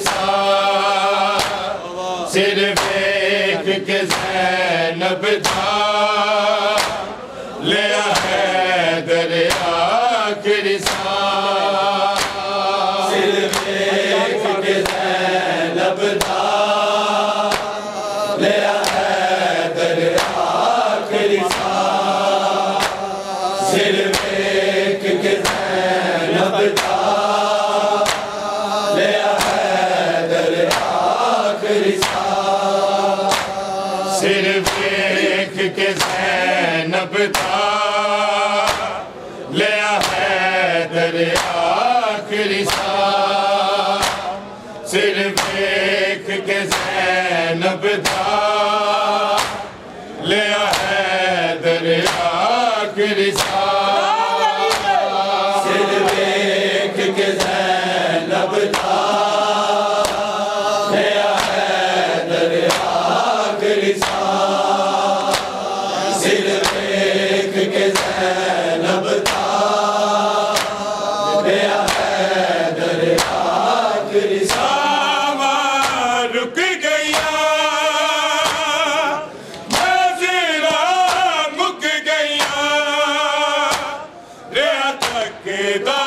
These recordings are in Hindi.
सा सिर्फ एक के ज़ैनब था लिया है दरिया आखिरी सा सिर्फ एक के ज़ैनब था लिया है दरिया आखिरी सा सिर्फ एक के ज़ैनब था लिया है दरिया आखिरी सा सिर्फ एक के ज़ैनब था लिया है दरिया आखिरी सा सिर्फ एक के ज़ैनब था लिया है दरिया आखिरी सा सिर्फ एक के ज़ैनब था लिया है दरिया आखिरी सा सिर्फ एक के ज़ैनब था लिया है दरिया आखिरी सा रुक गया नज़रा मुक गया रिया तकदा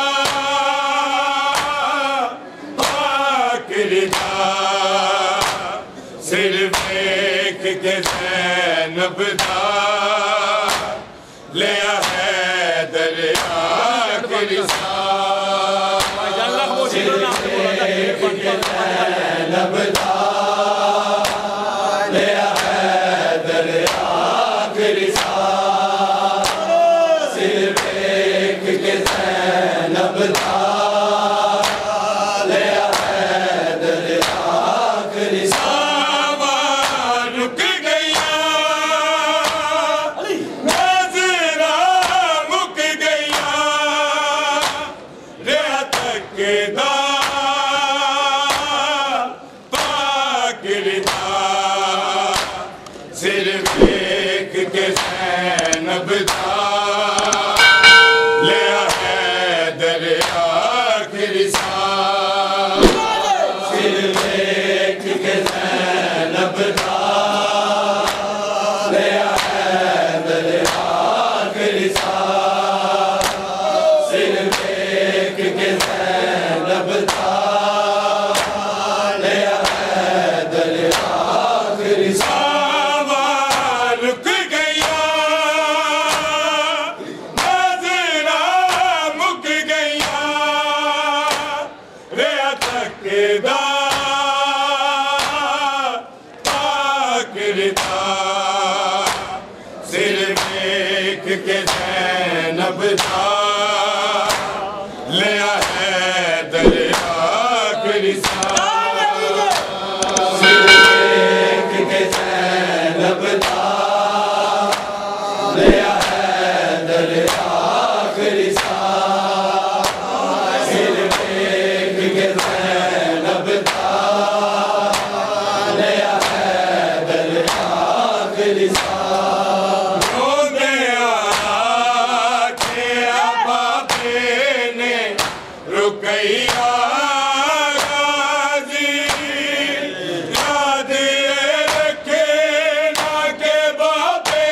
आखिरी था सिर्फ एक के ज़ैनब था लिया है दरिया आखिरी सा सिर्फ एक के ज़ैनब था लिया है दरिया आखिरी सा सिर्फ एक के ज़ैनब था लिया है दरिया आखिरी सा रुक गया नज़रा मुक गया रिया तकदा आखिरी था सिर्फ एक के ज़ैनब था लिया है दरिया आखिरी सा सिर्फ एक के ज़ैनब था लिया है दरिया आखिरी सा सिर्फ एक के ज़ैनब था लिया है दरिया आखिरी सा रुक गया नज़रा मुक गया रिया तकदा आखिरी था सिर्फ एक के ज़ैनब था लिया है दरिया आखिरी सा सिर्फ एक के ज़ैनब था लिया है दरिया आखिरी सा सिर्फ एक के ज़ैनब था लिया है दरिया आखिरी सा रोने आया के अबाबे ने रुकैया गाज़ी याद ये रखे ना के बाबे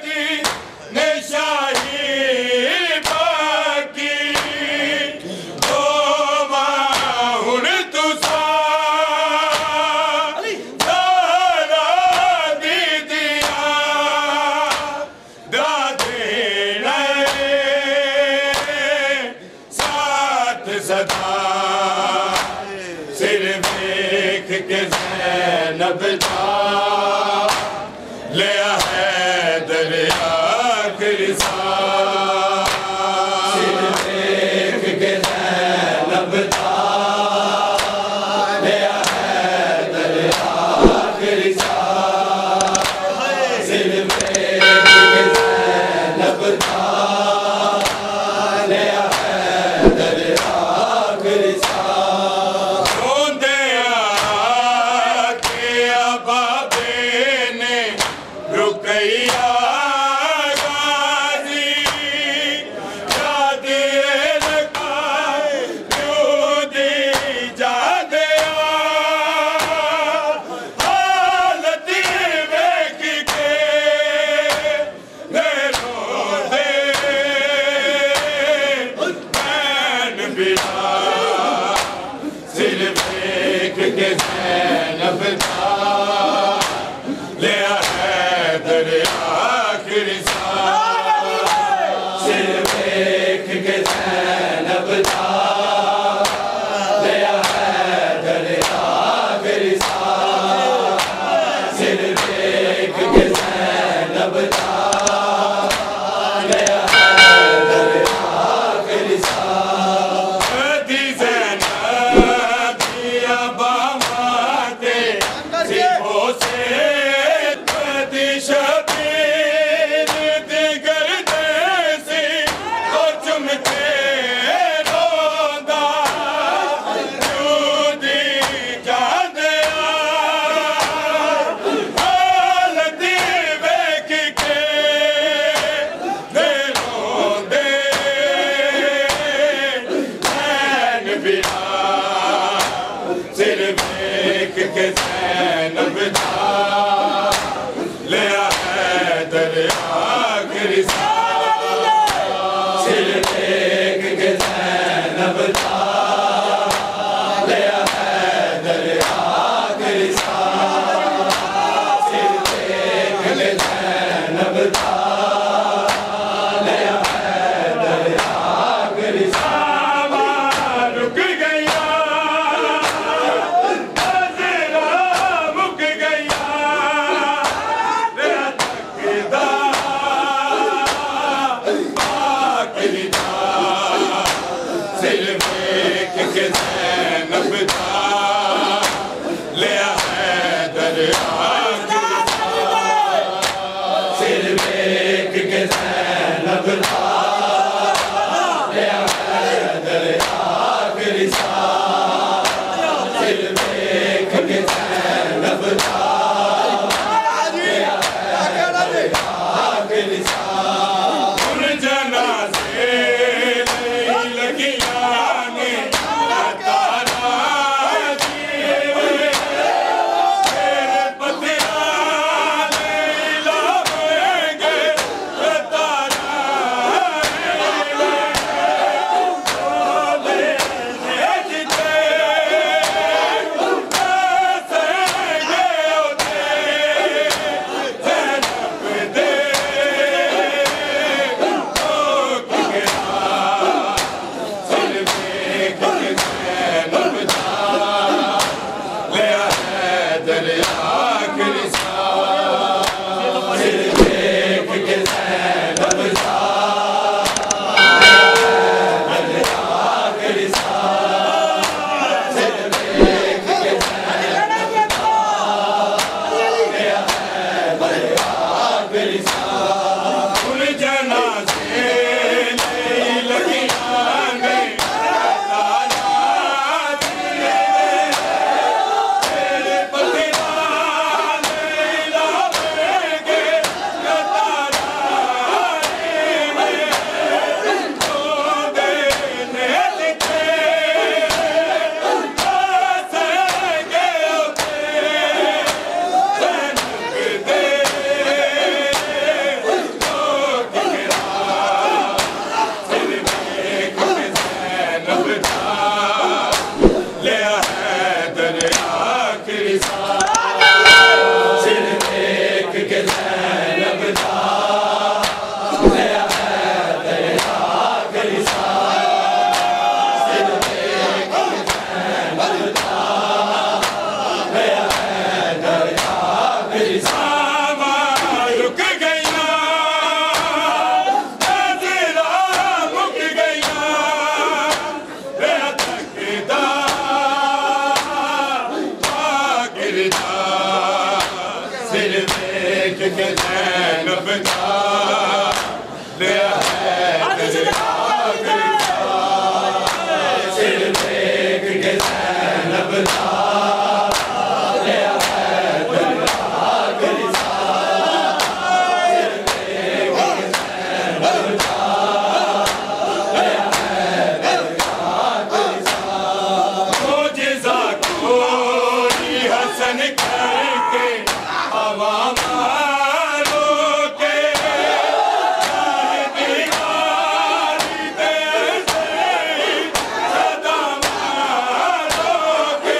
जी ने शाही बाकी दो माहुन तुसा दारा दी दिया दादे साथ सदा सिर्फ एक के ज़ैनब था लिया है दरिया आखिरी सा सिर्फ एक के ज़ैनब था लिया है दरिया आखिरी सा सिर्फ एक के ज़ैनब था लिया है दरिया आखिरी सा रोंदे आके अबाबे ने रुकैया गाज़ी याद रखा क्यों दी जा गया ज़ैनब दा ले हैदर आखिरी साल सिर देख के ज़ैनब दा ले हैदर आखिरी साल सिर देख के ज़ैनब दा सिर देख के ज़ैनब दा ले हैदर आखिरी साल सिर देख के ज़ैनब दा ले हैदर आखिरी साल सिर देख के ज़ैनब दा ले हैदर आखिरी साल सिर देख के ज़ैनब दा ले हैदर आखिरी साल सिर देख के ज़ैनब दा ले हैदर आखिरी साल सिर देख के ज़ैनब दा ले हैदर आखिरी साल उन जनाज़े सिर देख के ज़ैनब दा ले हैदर आखिरी साल सिर देख के ज़ैनब दा ले हैदर आखिरी साल सिर देख के ज़ैनब दा ले हैदर आखिरी साल मोजिज़ा कोई हसन करके हवा मारो के दीवारी दे सदा मारो के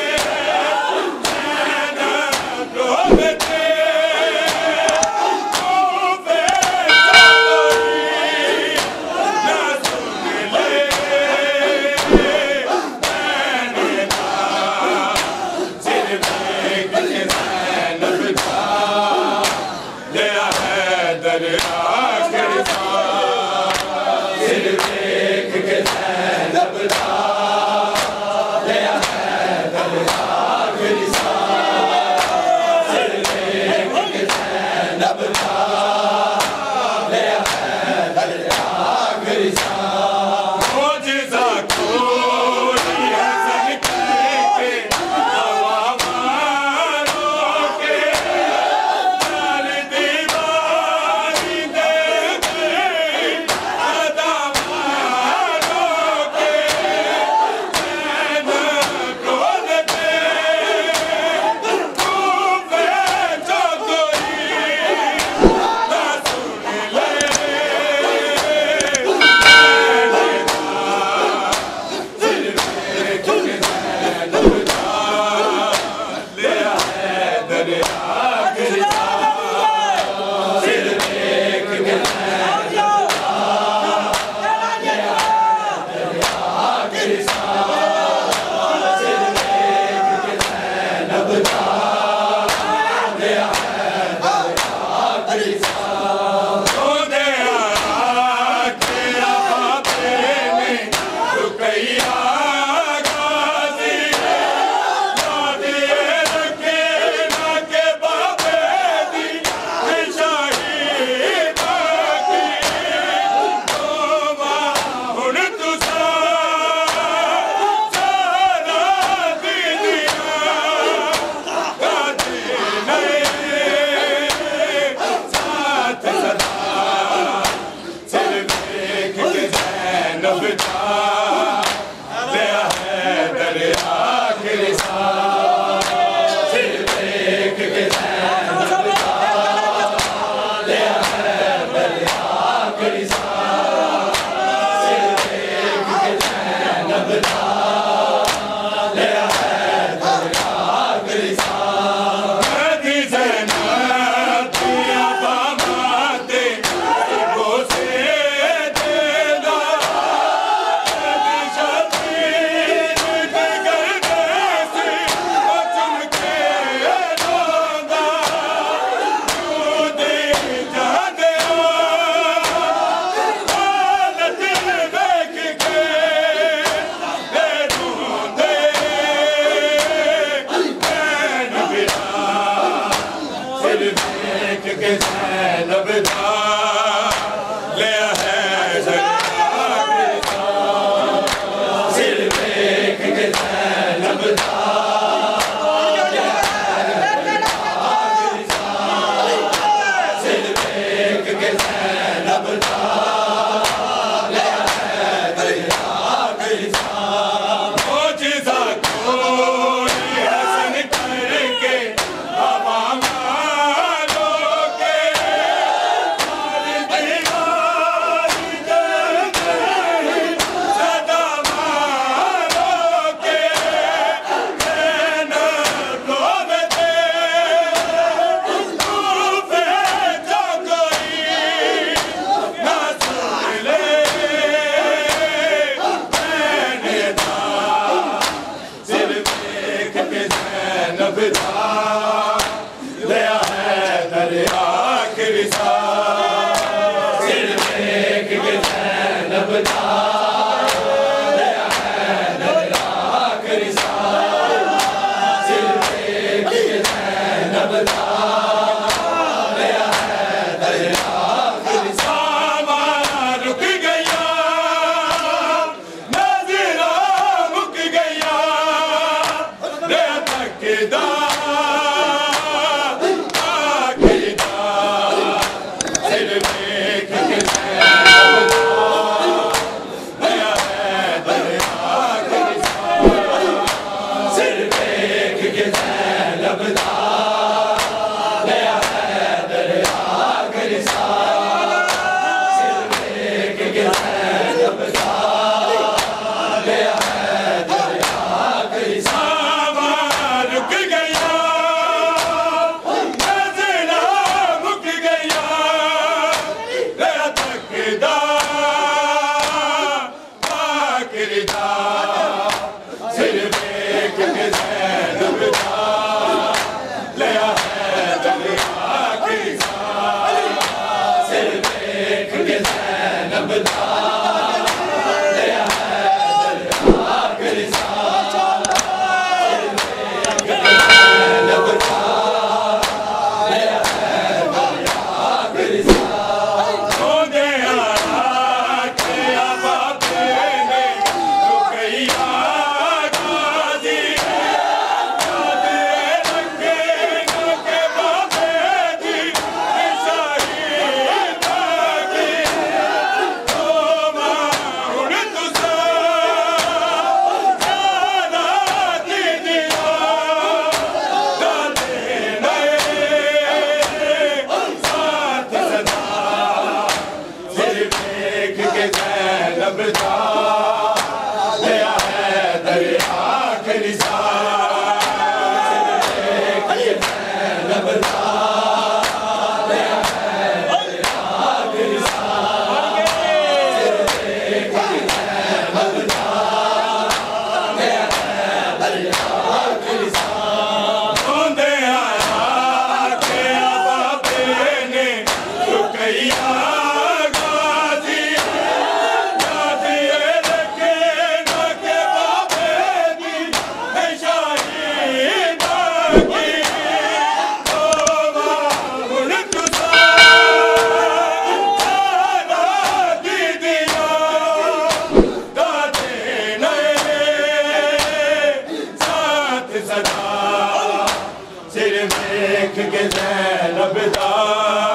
वेख के ज़ैनब दा